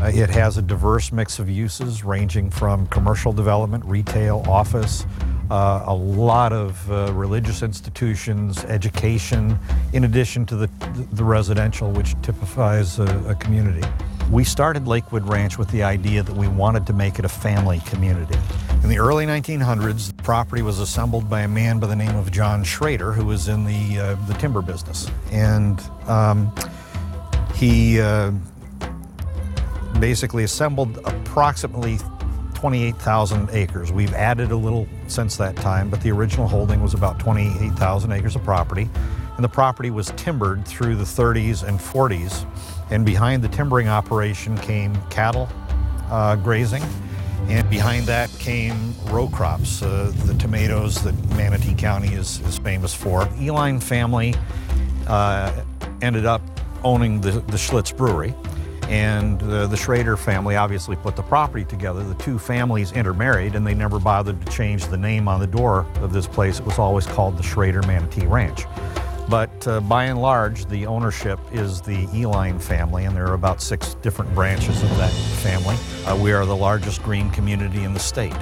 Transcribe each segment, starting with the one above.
It has a diverse mix of uses ranging from commercial development, retail, office, a lot of religious institutions, education, in addition to the residential, which typifies a community. We started Lakewood Ranch with the idea that we wanted to make it a family community. In the early 1900s, the property was assembled by a man by the name of John Schrader, who was in the timber business. And he basically assembled approximately 28,000 acres. We've added a little since that time, but the original holding was about 28,000 acres of property. And the property was timbered through the 30s and 40s. And behind the timbering operation came cattle grazing. And behind that came row crops, the tomatoes that Manatee County is famous for. The Eline family ended up owning the Schlitz Brewery. And the Schrader family obviously put the property together. The two families intermarried, and they never bothered to change the name on the door of this place. It was always called the Schrader Manatee Ranch. But by and large, the ownership is the Eline family, and there are about 6 different branches of that family. We are the largest green community in the state.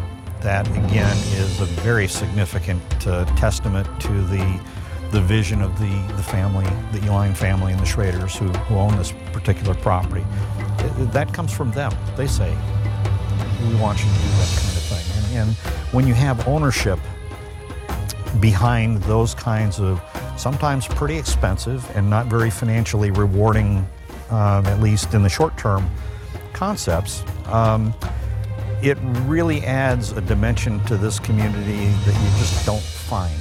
That, again, is a very significant testament to the vision of the family, the Eline family and the Schraders who own this particular property. That comes from them. They say, we want you to do that kind of thing. And when you have ownership behind those kinds of sometimes pretty expensive and not very financially rewarding, at least in the short term, concepts, it really adds a dimension to this community that you just don't find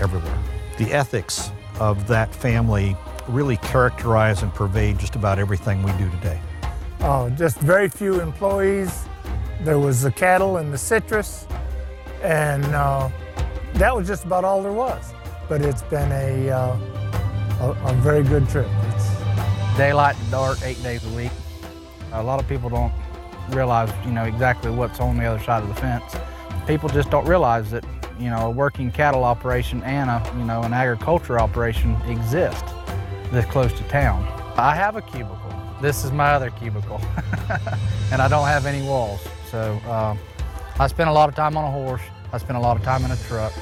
everywhere. The ethics of that family really characterize and pervade just about everything we do today. Just very few employees. There was the cattle and the citrus, and that was just about all there was. But it's been a very good trip. Daylight to dark, 8 days a week. A lot of people don't realize, exactly what's on the other side of the fence. People just don't realize that, a working cattle operation and an agriculture operation exist this close to town. I have a cubicle. This is my other cubicle, and I don't have any walls. So I spend a lot of time on a horse. I spend a lot of time in a truck.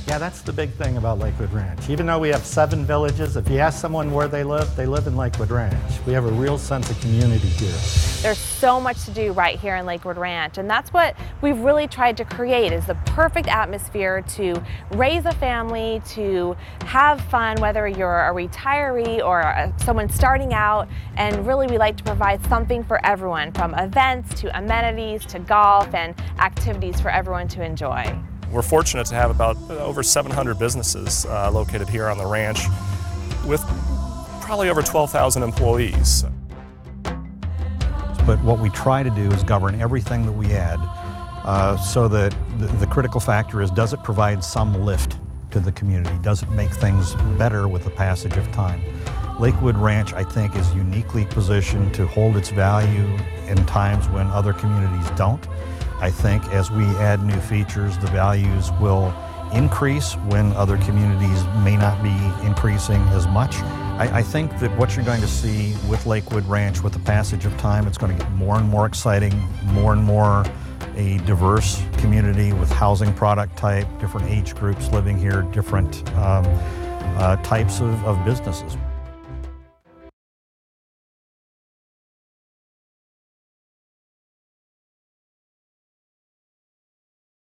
Yeah, that's the big thing about Lakewood Ranch. Even though we have 7 villages, if you ask someone where they live in Lakewood Ranch. We have a real sense of community here. There's so much to do right here in Lakewood Ranch, and that's what we've really tried to create, is the perfect atmosphere to raise a family, to have fun, whether you're a retiree or someone starting out. And really, we like to provide something for everyone, from events to amenities to golf and activities for everyone to enjoy. We're fortunate to have about over 700 businesses located here on the ranch, with probably over 12,000 employees. But what we try to do is govern everything that we add so that the critical factor is, does it provide some lift to the community? Does it make things better with the passage of time? Lakewood Ranch, I think, is uniquely positioned to hold its value in times when other communities don't. I think as we add new features, the values will increase when other communities may not be increasing as much. I think that what you're going to see with Lakewood Ranch, with the passage of time, it's going to get more and more exciting, more and more a diverse community with housing product type, different age groups living here, different types of businesses.